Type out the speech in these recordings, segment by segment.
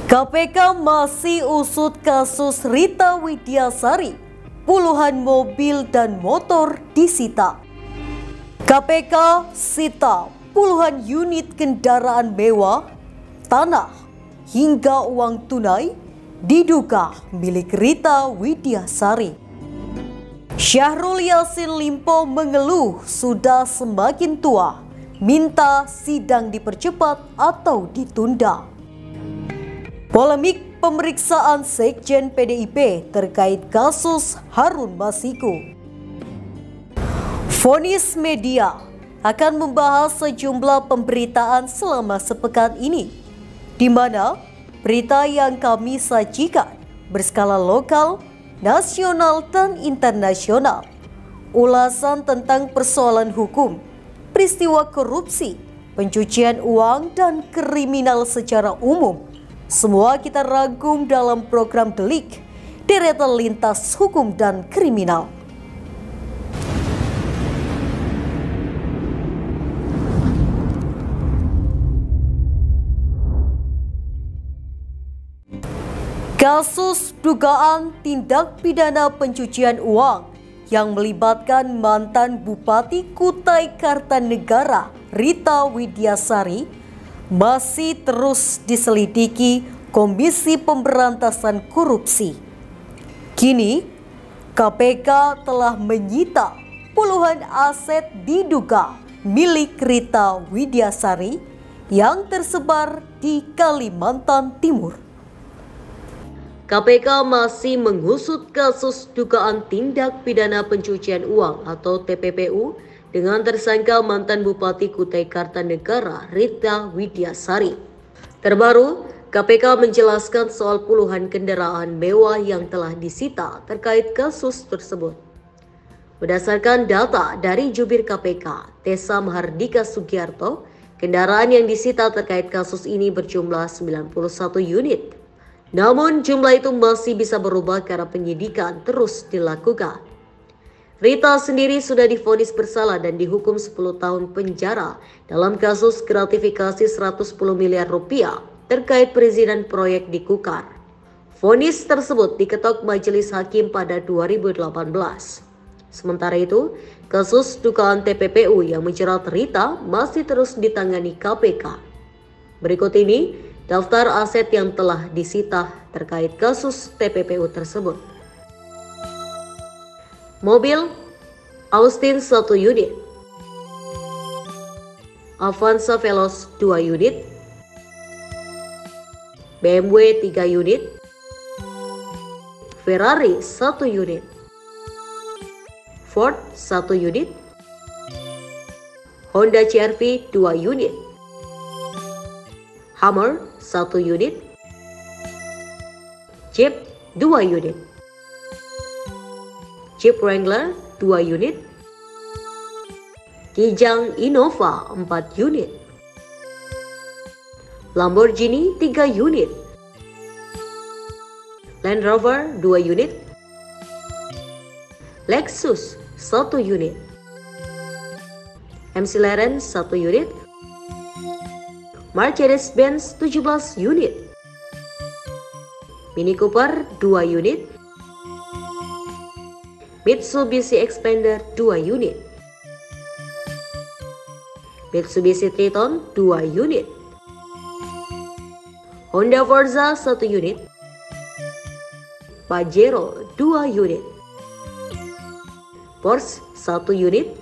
KPK masih usut kasus Rita Widyasari. Puluhan mobil dan motor disita. KPK sita puluhan unit kendaraan mewah, tanah, hingga uang tunai diduga milik Rita Widyasari. Syahrul Yassin Limpo mengeluh sudah semakin tua, minta sidang dipercepat atau ditunda. Polemik pemeriksaan Sekjen PDIP terkait kasus Harun Masiku. Vonis Media akan membahas sejumlah pemberitaan selama sepekan ini, di mana berita yang kami sajikan berskala lokal, nasional, dan internasional. Ulasan tentang persoalan hukum, peristiwa korupsi, pencucian uang, dan kriminal secara umum. Semua kita rangkum dalam program Delik, deretan lintas hukum dan kriminal. Kasus dugaan tindak pidana pencucian uang yang melibatkan mantan Bupati Kutai Kartanegara Rita Widyasari masih terus diselidiki Komisi Pemberantasan Korupsi. Kini, KPK telah menyita puluhan aset diduga milik Rita Widyasari yang tersebar di Kalimantan Timur. KPK masih mengusut kasus dugaan tindak pidana pencucian uang atau TPPU dengan tersangka mantan Bupati Kutai Kartanegara Rita Widyasari. Terbaru, KPK menjelaskan soal puluhan kendaraan mewah yang telah disita terkait kasus tersebut. Berdasarkan data dari jubir KPK, Tessa Mahardika Sugiarto, kendaraan yang disita terkait kasus ini berjumlah 91 unit. Namun jumlah itu masih bisa berubah karena penyidikan terus dilakukan. Rita sendiri sudah divonis bersalah dan dihukum 10 tahun penjara dalam kasus gratifikasi 110 miliar rupiah terkait perizinan proyek di Kukar. Vonis tersebut diketok majelis hakim pada 2018. Sementara itu, kasus dugaan TPPU yang menjerat Rita masih terus ditangani KPK. Berikut ini daftar aset yang telah disita terkait kasus TPPU tersebut. Mobil Austin 1 unit, Avanza Veloz 2 unit, BMW 3 unit, Ferrari 1 unit, Ford 1 unit, Honda CR-V 2 unit, Hummer 1 unit, Jeep 2 unit, Jeep Wrangler 2 unit, Kijang Innova 4 unit, Lamborghini 3 unit, Land Rover 2 unit, Lexus 1 unit, McLaren 1 unit, Mercedes-Benz 17 unit, Mini Cooper 2 unit, Mitsubishi Xpander 2 unit, Mitsubishi Triton 2 unit, Honda Forza 1 unit, Pajero 2 unit, Porsche 1 unit,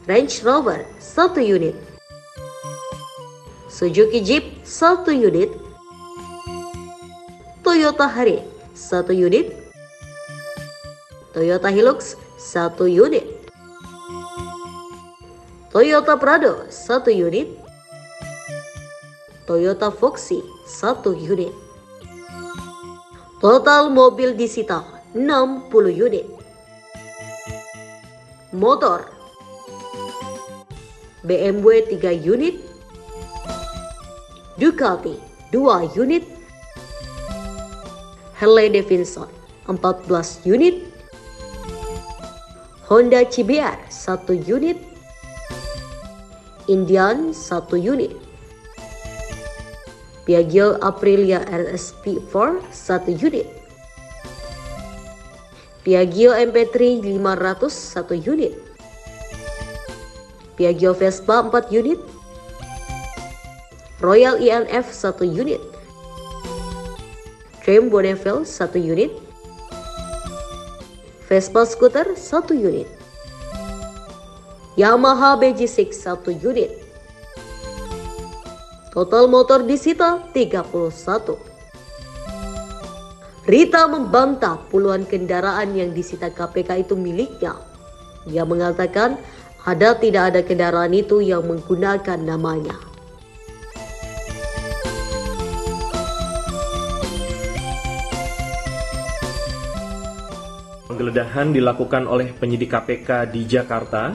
Range Rover 1 unit, Suzuki Jeep 1 unit, Toyota Harrier 1 unit, Toyota Hilux 1 unit, Toyota Prado 1 unit, Toyota Foxy 1 unit. Total mobil disita 60 unit. Motor BMW 3 unit, Ducati 2 unit, Harley Davidson 14 unit, Honda CBR 1 unit, Indian 1 unit, Piaggio Aprilia RSP4 1 unit, Piaggio MP3 500 1 unit, Piaggio Vespa 4 unit, Royal INF 1 unit, Trem Bonneville 1 unit, Vespa Scooter 1 unit, Yamaha BG6 1 unit. Total motor disita 31. Rita membantah puluhan kendaraan yang disita KPK itu miliknya. Ia mengatakan tidak ada kendaraan itu yang menggunakan namanya. Penggeledahan dilakukan oleh penyidik KPK di Jakarta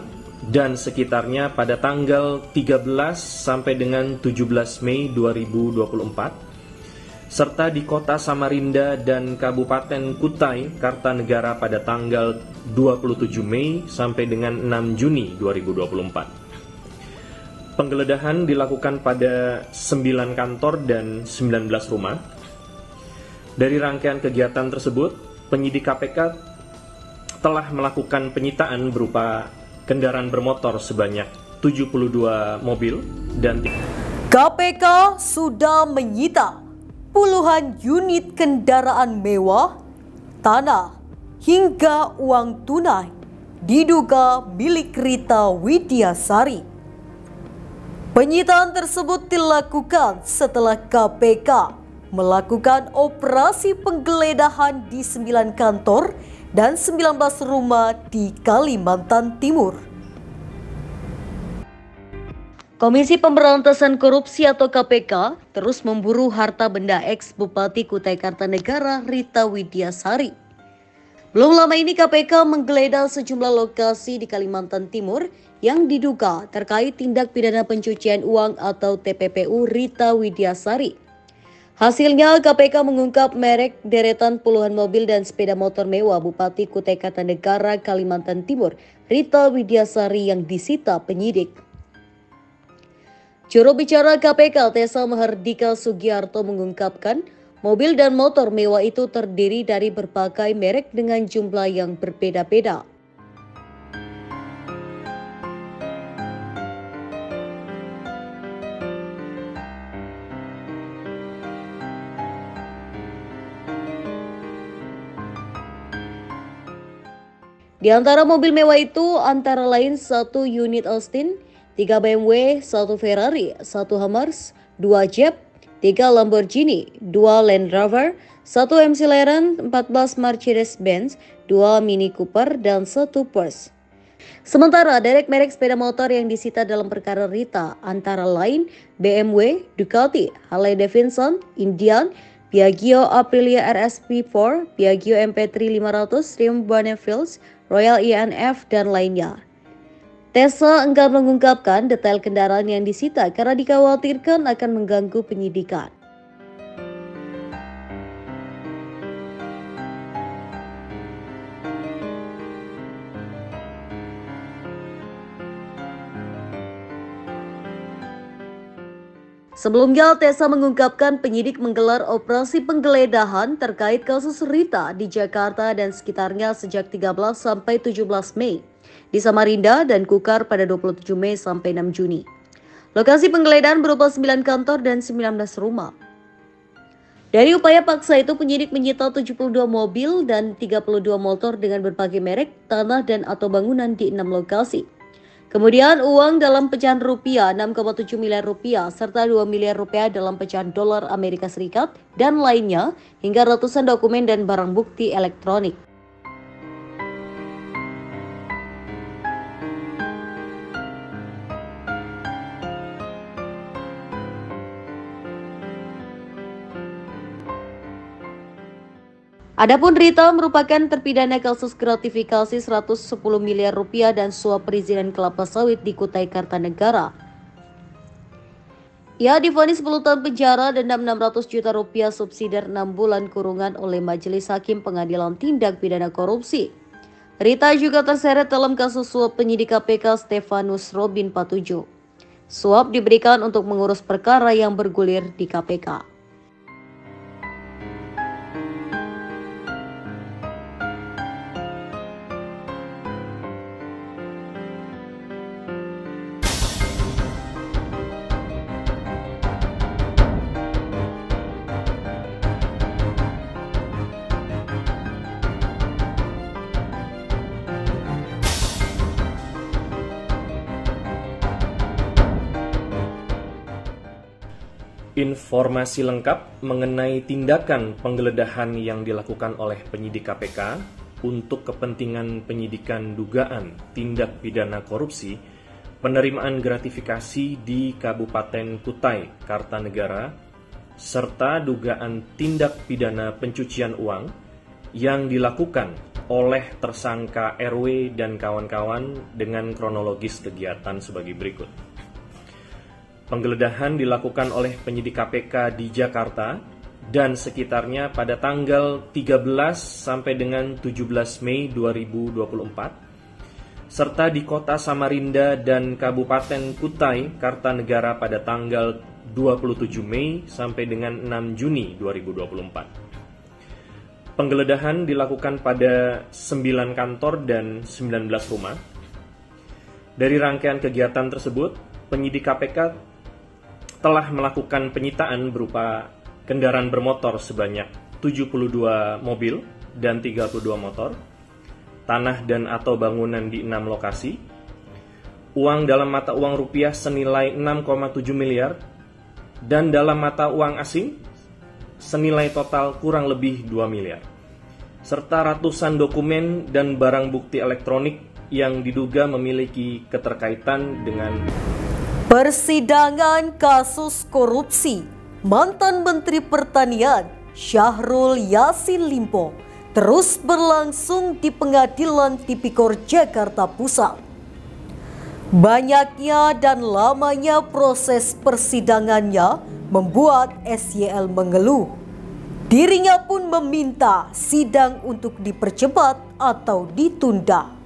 dan sekitarnya pada tanggal 13 sampai dengan 17 Mei 2024 serta di Kota Samarinda dan Kabupaten Kutai Kartanegara pada tanggal 27 Mei sampai dengan 6 Juni 2024. Penggeledahan dilakukan pada 9 kantor dan 19 rumah. Dari rangkaian kegiatan tersebut, penyidik KPK telah melakukan penyitaan berupa kendaraan bermotor sebanyak 72 mobil dan KPK sudah menyita puluhan unit kendaraan mewah, tanah, hingga uang tunai diduga milik Rita Widiasari. Penyitaan tersebut dilakukan setelah KPK melakukan operasi penggeledahan di 9 kantor dan 19 rumah di Kalimantan Timur. Komisi Pemberantasan Korupsi atau KPK terus memburu harta benda ex-Bupati Kutai Kartanegara Rita Widiasari. Belum lama ini KPK menggeledah sejumlah lokasi di Kalimantan Timur yang diduga terkait tindak pidana pencucian uang atau TPPU Rita Widiasari. Hasilnya, KPK mengungkap merek deretan puluhan mobil dan sepeda motor mewah Bupati Kutai Kartanegara, Kalimantan Timur, Rita Widiasari yang disita penyidik. Juru bicara KPK, Tessa Mahardika Sugiarto mengungkapkan, mobil dan motor mewah itu terdiri dari berbagai merek dengan jumlah yang berbeda-beda. Di antara mobil mewah itu antara lain 1 unit Austin, 3 BMW, 1 Ferrari, 1 Hummers, 2 Jeep, 3 Lamborghini, 2 Land Rover, 1 McLaren, 14 Mercedes-Benz, 2 Mini Cooper, dan 1 Porsche. Sementara derek merek sepeda motor yang disita dalam perkara Rita antara lain BMW, Ducati, Harley Davidson, Indian, Piaggio Aprilia RSP4, Piaggio MP3 500, Trem Bonneville, Royal INF, dan lainnya. Tessa enggan mengungkapkan detail kendaraan yang disita karena dikhawatirkan akan mengganggu penyidikan. Sebelumnya, Tessa mengungkapkan penyidik menggelar operasi penggeledahan terkait kasus Rita di Jakarta dan sekitarnya sejak 13 sampai 17 Mei, di Samarinda dan Kukar pada 27 Mei sampai 6 Juni. Lokasi penggeledahan berupa 9 kantor dan 19 rumah. Dari upaya paksa itu, penyidik menyita 72 mobil dan 32 motor dengan berbagai merek, tanah dan atau bangunan di 6 lokasi. Kemudian uang dalam pecahan rupiah 6,7 miliar rupiah serta 2 miliar rupiah dalam pecahan dolar Amerika Serikat dan lainnya hingga ratusan dokumen dan barang bukti elektronik. Adapun Rita merupakan terpidana kasus gratifikasi 110 miliar rupiah dan suap perizinan kelapa sawit di Kutai Kartanegara. Ia divonis 10 tahun penjara dan 600 juta rupiah subsidi 6 bulan kurungan oleh Majelis Hakim Pengadilan Tindak Pidana Korupsi. Rita juga terseret dalam kasus suap penyidik KPK Stefanus Robin Patujuh. Suap diberikan untuk mengurus perkara yang bergulir di KPK. Informasi lengkap mengenai tindakan penggeledahan yang dilakukan oleh penyidik KPK untuk kepentingan penyidikan dugaan tindak pidana korupsi, penerimaan gratifikasi di Kabupaten Kutai Kartanegara, serta dugaan tindak pidana pencucian uang yang dilakukan oleh tersangka RW dan kawan-kawan dengan kronologis kegiatan sebagai berikut. Penggeledahan dilakukan oleh penyidik KPK di Jakarta dan sekitarnya pada tanggal 13 sampai dengan 17 Mei 2024, serta di Kota Samarinda dan Kabupaten Kutai Kartanegara pada tanggal 27 Mei sampai dengan 6 Juni 2024. Penggeledahan dilakukan pada 9 kantor dan 19 rumah. Dari rangkaian kegiatan tersebut, penyidik KPK telah melakukan penyitaan berupa kendaraan bermotor sebanyak 72 mobil dan 32 motor, tanah dan atau bangunan di 6 lokasi, uang dalam mata uang rupiah senilai 6,7 miliar, dan dalam mata uang asing senilai total kurang lebih 2 miliar, serta ratusan dokumen dan barang bukti elektronik yang diduga memiliki keterkaitan dengan Persidangan kasus korupsi mantan Menteri Pertanian Syahrul Yassin Limpo terus berlangsung di Pengadilan Tipikor Jakarta Pusat. Banyaknya dan lamanya proses persidangannya membuat SYL mengeluh. Dirinya pun meminta sidang untuk dipercepat atau ditunda.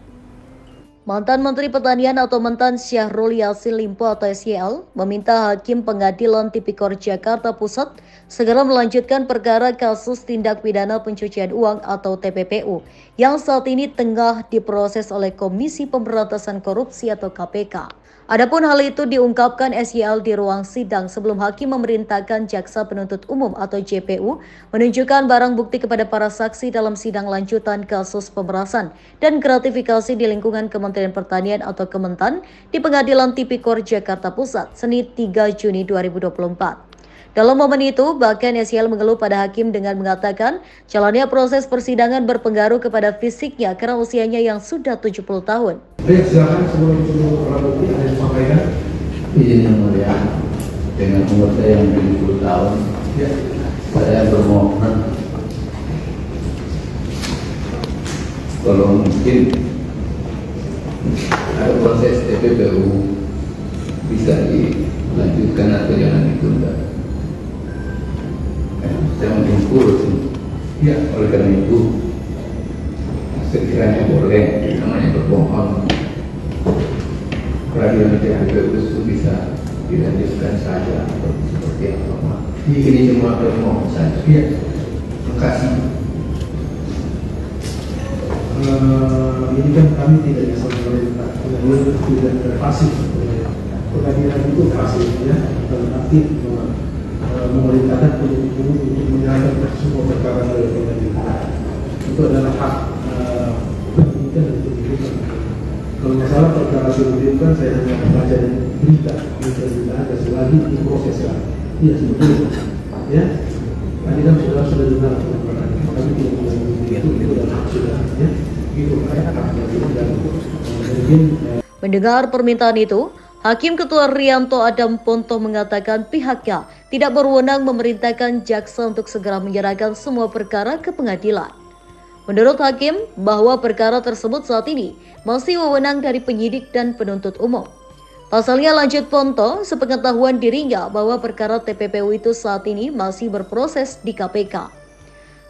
Mantan Menteri Pertanian atau mantan Syahrul Yassin Limpo atau SYL meminta Hakim Pengadilan Tipikor Jakarta Pusat segera melanjutkan perkara kasus tindak pidana pencucian uang atau TPPU yang saat ini tengah diproses oleh Komisi Pemberantasan Korupsi atau KPK. Adapun hal itu diungkapkan SYL di ruang sidang sebelum hakim memerintahkan Jaksa Penuntut Umum atau JPU menunjukkan barang bukti kepada para saksi dalam sidang lanjutan kasus pemerasan dan gratifikasi di lingkungan Kementerian Pertanian atau Kementan di Pengadilan Tipikor Jakarta Pusat, Senin 3 Juni 2024. Dalam momen itu, bahkan SYL mengeluh pada hakim dengan mengatakan jalannya proses persidangan berpengaruh kepada fisiknya karena usianya yang sudah 70 tahun. Baik, silakan sebelum orang bukti ada yang disampaikan. Izin yang mulia, dengan umur saya yang 70 tahun, Ya. saya bermohon kalau mungkin ada proses TPPU bisa dilanjutkan atau jangan ditunda. Saya menunggu, Ya. oleh karena itu sekiranya boleh, namanya berbohong, peradilan TPPU itu bisa dilanjutkan saja atau seperti apa. Ini cuma berbohong saja. Ya. Terima kasih. Ini kan kami tidak bisa memerintah, tidak pasif. Pengadilan itu pasif, ya, dalam arti memerintahkan penuntut umum untuk menyerahkan semua perkara dari pengadilan. Itu adalah hak penyidikan dan penyidikan. Kalau masalah perkara penyidikan, saya hanya membaca berita ada selagi diproses lah. Iya, sebetulnya, ya. Tadi kan sudah dengar, kami tidak mengambil itu adalah hak sudah, ya. Itu hak dan mungkin. Mendengar permintaan itu, Hakim Ketua Rianto Adam Ponto mengatakan pihaknya tidak berwenang memerintahkan jaksa untuk segera menyerahkan semua perkara ke pengadilan. Menurut Hakim, bahwa perkara tersebut saat ini masih wewenang dari penyidik dan penuntut umum. Pasalnya, lanjut Ponto, sepengetahuan dirinya bahwa perkara TPPU itu saat ini masih berproses di KPK.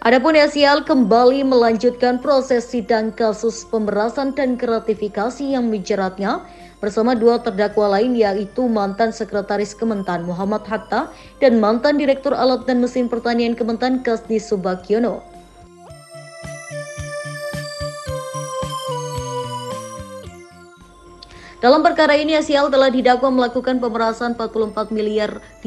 Adapun SYL kembali melanjutkan proses sidang kasus pemerasan dan gratifikasi yang menjeratnya bersama dua terdakwa lain yaitu mantan Sekretaris Kementan Muhammad Hatta dan mantan Direktur Alat dan Mesin Pertanian Kementan Kasdi Subagiono. Dalam perkara ini, SIL telah didakwa melakukan pemerasan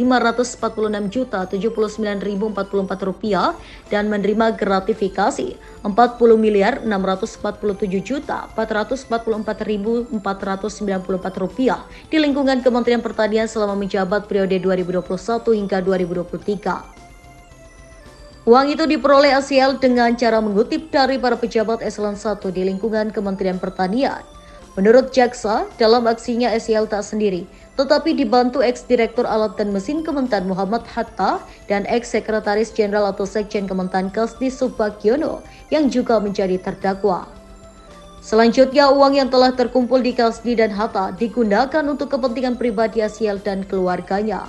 44.549.079.044 rupiah dan menerima gratifikasi 40.647.444.494 rupiah di lingkungan Kementerian Pertanian selama menjabat periode 2021 hingga 2023. Uang itu diperoleh SIL dengan cara mengutip dari para pejabat eselon 1 di lingkungan Kementerian Pertanian. Menurut jaksa, dalam aksinya SIL tak sendiri, tetapi dibantu ex-direktur Alat dan Mesin Kementan Muhammad Hatta dan ex-sekretaris jenderal atau sekjen Kementan Kasdi Subagiono yang juga menjadi terdakwa. Selanjutnya, uang yang telah terkumpul di Kasdi dan Hatta digunakan untuk kepentingan pribadi SIL dan keluarganya.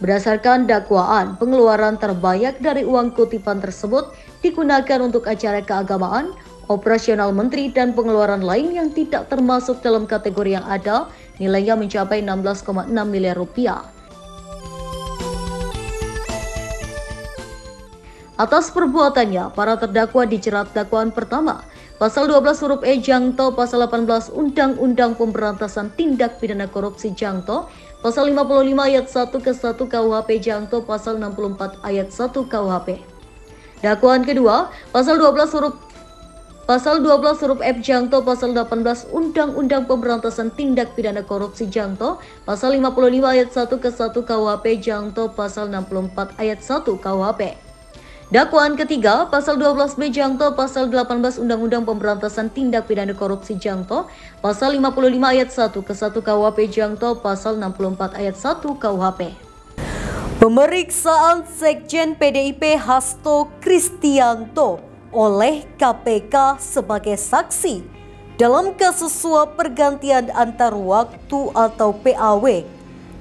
Berdasarkan dakwaan, pengeluaran terbanyak dari uang kutipan tersebut digunakan untuk acara keagamaan, operasional menteri, dan pengeluaran lain yang tidak termasuk dalam kategori yang ada, nilainya mencapai 16,6 miliar rupiah. Atas perbuatannya, para terdakwa dijerat dakwaan pertama, Pasal 12 huruf E Jangto, Pasal 18 Undang-Undang Pemberantasan Tindak Pidana Korupsi Jangto, Pasal 55 ayat 1 ke 1 KUHP Jangto, Pasal 64 ayat 1 KUHP. Dakwaan kedua, Pasal 12 huruf F Jangto, Pasal 18 Undang-Undang Pemberantasan Tindak Pidana Korupsi Jangto, Pasal 55 ayat 1 ke 1 KUHP Jangto, Pasal 64 ayat 1 KUHP. Dakwaan ketiga, Pasal 12B Jangto, Pasal 18 Undang-Undang Pemberantasan Tindak Pidana Korupsi Jangto, Pasal 55 ayat 1 ke 1 KUHP Jangto, Pasal 64 ayat 1 KUHP. Pemeriksaan Sekjen PDIP Hasto Kristianto oleh KPK sebagai saksi dalam kasus suap pergantian antar waktu atau PAW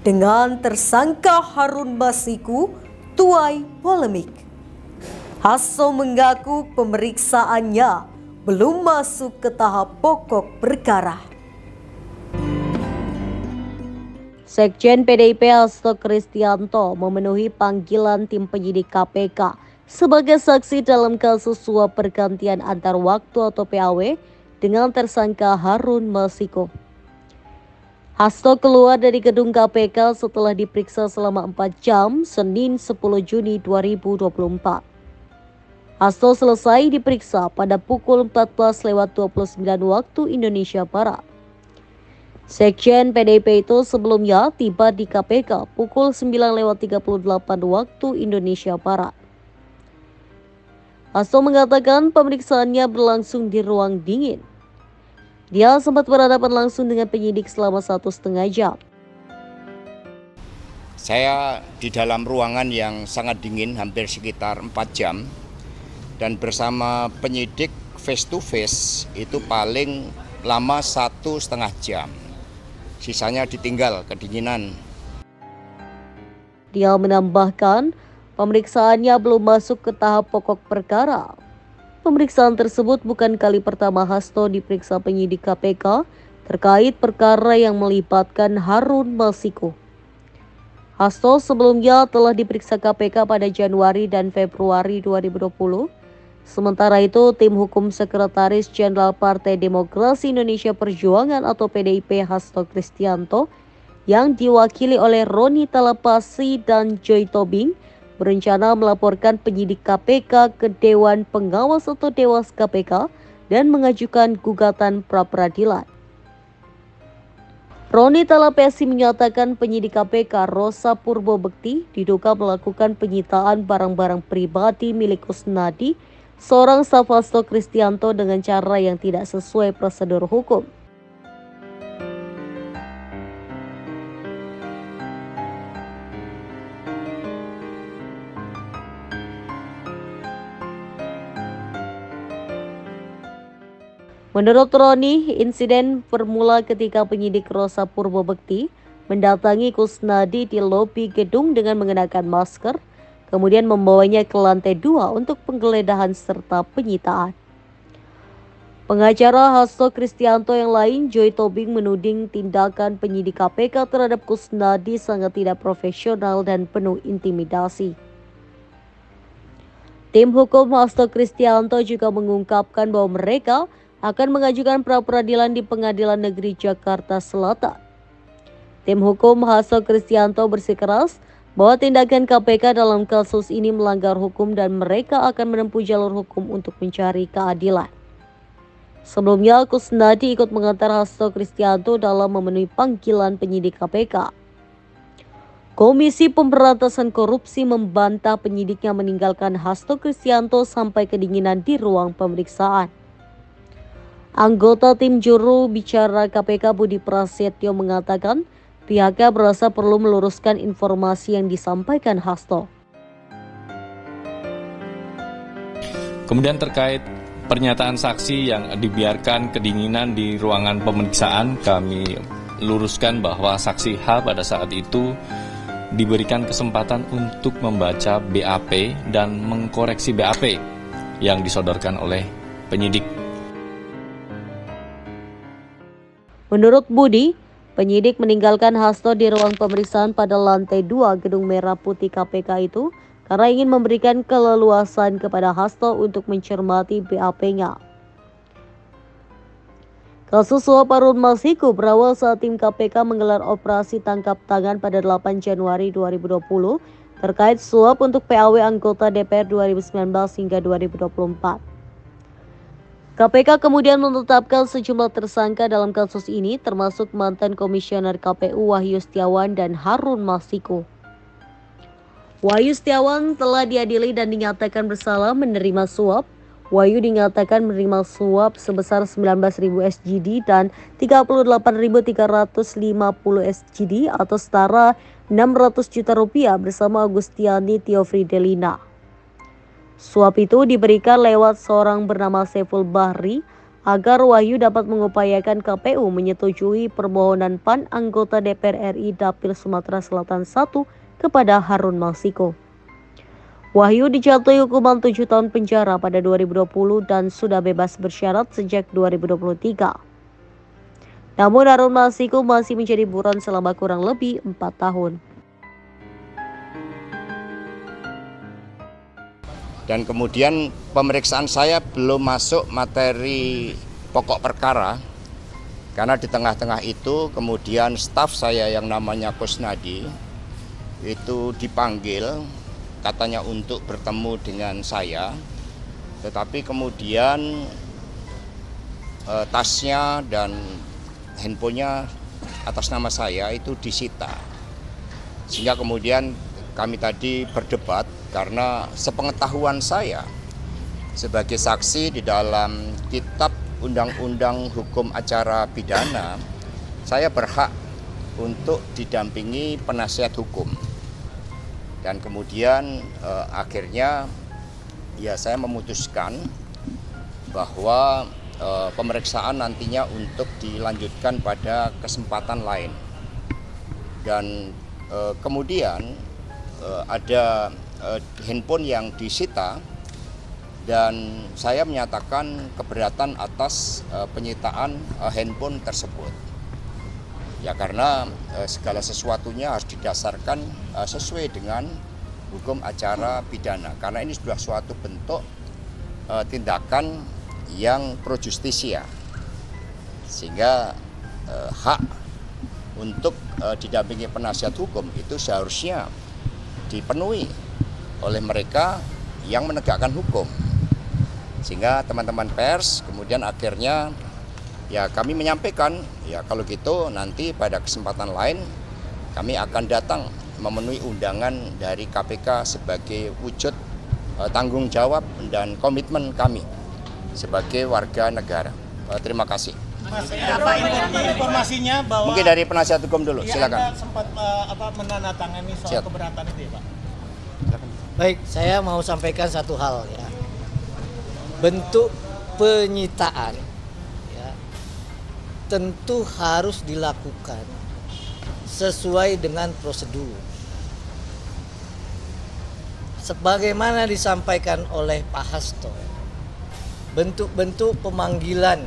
dengan tersangka Harun Masiku tuai polemik. Hasto mengaku pemeriksaannya belum masuk ke tahap pokok perkara. Sekjen PDIP Hasto Kristianto memenuhi panggilan tim penyidik KPK sebagai saksi dalam kasus suap pergantian antar waktu atau PAW dengan tersangka Harun Masiku. Hasto keluar dari gedung KPK setelah diperiksa selama 4 jam Senin 10 Juni 2024. Hasto selesai diperiksa pada pukul 14.29 waktu Indonesia Barat. Sekjen PDIP itu sebelumnya tiba di KPK pukul 9.38 waktu Indonesia Barat. Hasto mengatakan pemeriksaannya berlangsung di ruang dingin. Dia sempat berhadapan langsung dengan penyidik selama 1,5 jam. Saya di dalam ruangan yang sangat dingin hampir sekitar 4 jam dan bersama penyidik face to face itu paling lama 1,5 jam. Sisanya ditinggal kedinginan. Dia menambahkan, pemeriksaannya belum masuk ke tahap pokok perkara. Pemeriksaan tersebut bukan kali pertama Hasto diperiksa penyidik KPK terkait perkara yang melibatkan Harun Masiku. Hasto sebelumnya telah diperiksa KPK pada Januari dan Februari 2020. Sementara itu, tim hukum Sekretaris Jenderal Partai Demokrasi Indonesia Perjuangan atau PDIP Hasto Kristianto yang diwakili oleh Roni Talapasi dan Joy Tobing berencana melaporkan penyidik KPK ke Dewan Pengawas atau Dewas KPK dan mengajukan gugatan pra-peradilan. Roni Talapesi menyatakan penyidik KPK Rosa Purbobekti diduga melakukan penyitaan barang-barang pribadi milik Kusnadi, seorang staf Hasto Kristianto dengan cara yang tidak sesuai prosedur hukum. Menurut Roni, insiden bermula ketika penyidik Rosa Purbobekti mendatangi Kusnadi di lobi gedung dengan mengenakan masker, kemudian membawanya ke lantai 2 untuk penggeledahan serta penyitaan. Pengacara Hasto Kristianto yang lain, Joy Tobing, menuding tindakan penyidik KPK terhadap Kusnadi sangat tidak profesional dan penuh intimidasi. Tim hukum Hasto Kristianto juga mengungkapkan bahwa mereka akan mengajukan pra-peradilan di Pengadilan Negeri Jakarta Selatan. Tim hukum Hasto Kristianto bersikeras bahwa tindakan KPK dalam kasus ini melanggar hukum dan mereka akan menempuh jalur hukum untuk mencari keadilan. Sebelumnya, Kusnadi ikut mengantar Hasto Kristianto dalam memenuhi panggilan penyidik KPK. Komisi Pemberantasan Korupsi membantah penyidiknya meninggalkan Hasto Kristianto sampai kedinginan di ruang pemeriksaan. Anggota tim juru bicara KPK Budi Prasetyo mengatakan pihaknya merasa perlu meluruskan informasi yang disampaikan Hasto. Kemudian terkait pernyataan saksi yang dibiarkan kedinginan di ruangan pemeriksaan, kami luruskan bahwa saksi H pada saat itu diberikan kesempatan untuk membaca BAP dan mengkoreksi BAP yang disodorkan oleh penyidik. Menurut Budi, penyidik meninggalkan Hasto di ruang pemeriksaan pada lantai 2 Gedung Merah Putih KPK itu karena ingin memberikan keleluasan kepada Hasto untuk mencermati BAP-nya. Kasus suap Harun Masiku berawal saat tim KPK menggelar operasi tangkap tangan pada 8 Januari 2020 terkait suap untuk PAW anggota DPR 2019 hingga 2024. KPK kemudian menetapkan sejumlah tersangka dalam kasus ini termasuk mantan Komisioner KPU Wahyu Setiawan dan Harun Masiku. Wahyu Setiawan telah diadili dan dinyatakan bersalah menerima suap. Wahyu dinyatakan menerima suap sebesar 19.000 SGD dan 38.350 SGD atau setara 600 juta rupiah bersama Agustiani Theofridelina. Suap itu diberikan lewat seorang bernama Saiful Bahri agar Wahyu dapat mengupayakan KPU menyetujui permohonan PAN anggota DPR RI Dapil Sumatera Selatan 1 kepada Harun Masiku. Wahyu dijatuhi hukuman 7 tahun penjara pada 2020 dan sudah bebas bersyarat sejak 2023. Namun Harun Masiku masih menjadi buron selama kurang lebih 4 tahun. Dan kemudian pemeriksaan saya belum masuk materi pokok perkara, karena di tengah-tengah itu kemudian staf saya yang namanya Kusnadi itu dipanggil katanya untuk bertemu dengan saya, tetapi kemudian tasnya dan handphonenya atas nama saya itu disita, sehingga kemudian kami tadi berdebat karena sepengetahuan saya sebagai saksi di dalam kitab Undang-Undang Hukum Acara Pidana, saya berhak untuk didampingi penasihat hukum. Dan kemudian akhirnya ya saya memutuskan bahwa pemeriksaan nantinya untuk dilanjutkan pada kesempatan lain. Dan kemudian ada handphone yang disita dan saya menyatakan keberatan atas penyitaan handphone tersebut. Ya karena segala sesuatunya harus didasarkan sesuai dengan hukum acara pidana. Karena ini sudah suatu bentuk tindakan yang pro justisia. Sehingga hak untuk didampingi penasihat hukum itu seharusnya dipenuhi oleh mereka yang menegakkan hukum. Sehingga teman-teman pers kemudian akhirnya ya kami menyampaikan, ya kalau gitu nanti pada kesempatan lain kami akan datang memenuhi undangan dari KPK sebagai wujud tanggung jawab dan komitmen kami sebagai warga negara. Terima kasih. Mas, informasinya bahwa mungkin dari penasihat hukum dulu, ya, silakan. Anda sempat menandatangani soal keberatan itu ya, Pak? Baik, saya mau sampaikan satu hal ya. Bentuk penyitaan ya, tentu harus dilakukan sesuai dengan prosedur. Sebagaimana disampaikan oleh Pak Hasto, bentuk-bentuk pemanggilan,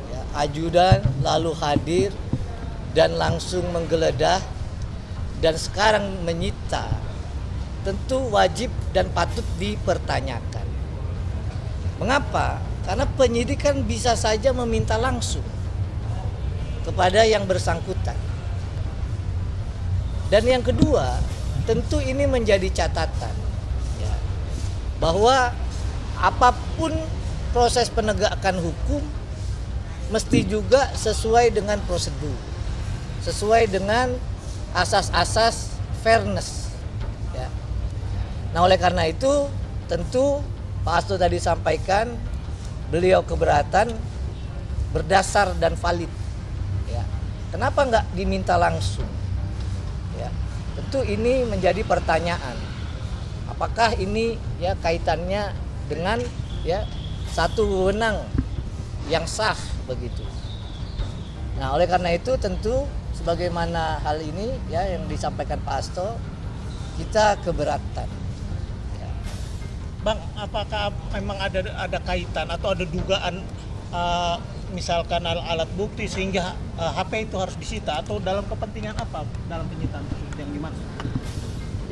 ya, ajudan lalu hadir dan langsung menggeledah dan sekarang menyita, tentu wajib dan patut dipertanyakan. Mengapa? Karena penyidik kan bisa saja meminta langsung kepada yang bersangkutan. Dan yang kedua, tentu ini menjadi catatan, ya, bahwa apapun proses penegakan hukum mesti juga sesuai dengan prosedur, sesuai dengan asas-asas fairness. Ya. Nah, oleh karena itu tentu Pak Hasto tadi sampaikan beliau keberatan berdasar dan valid. Ya. Kenapa nggak diminta langsung? Ya. Tentu ini menjadi pertanyaan. Apakah ini ya kaitannya dengan ya satu wewenang yang sah begitu. Nah, oleh karena itu tentu sebagaimana hal ini ya yang disampaikan Pak Hasto, kita keberatan. Ya. Bang, apakah memang ada kaitan atau ada dugaan misalkan alat bukti sehingga HP itu harus disita, atau dalam kepentingan apa dalam penyitaan yang dimaksud?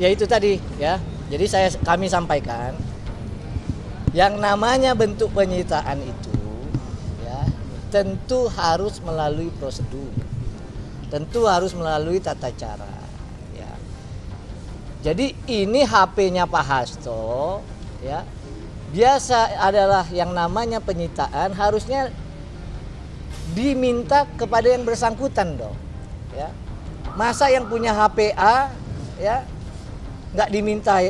Ya itu tadi ya. Jadi kami sampaikan yang namanya bentuk penyitaan itu ya tentu harus melalui prosedur. Tentu harus melalui tata cara ya. Jadi ini HP-nya Pak Hasto ya. Biasa adalah yang namanya penyitaan harusnya diminta kepada yang bersangkutan dong. Ya. Masa yang punya HP A ya nggak diminta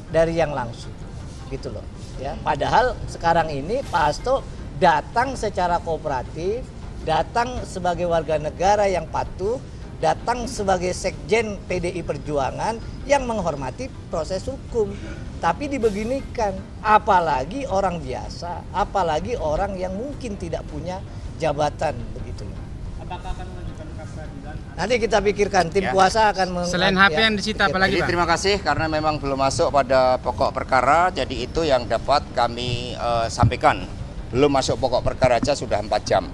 dari yang langsung gitu loh ya. Padahal sekarang ini Pak Hasto datang secara kooperatif, datang sebagai warga negara yang patuh, datang sebagai sekjen PDI Perjuangan yang menghormati proses hukum. Tapi dibeginikan, apalagi orang biasa, apalagi orang yang mungkin tidak punya jabatan begitu. Apakah akan mengajukan pra-peradilan? Nanti kita pikirkan, tim kuasa akan selain HP yang disita apalagi Jadi Pak? terima kasih karena memang belum masuk pada pokok perkara, jadi itu yang dapat kami sampaikan. Belum masuk pokok perkara aja sudah 4 jam.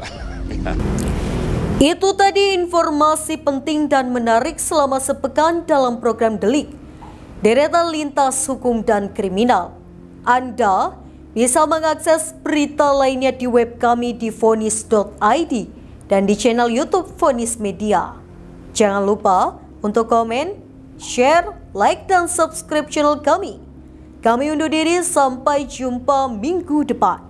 Itu tadi informasi penting dan menarik selama sepekan dalam program Delik, Deretan Lintas Hukum dan Kriminal. Anda bisa mengakses berita lainnya di web kami di vonis.id dan di channel YouTube Vonis Media. Jangan lupa untuk komen, share, like, dan subscribe channel kami. Kami undur diri, sampai jumpa minggu depan.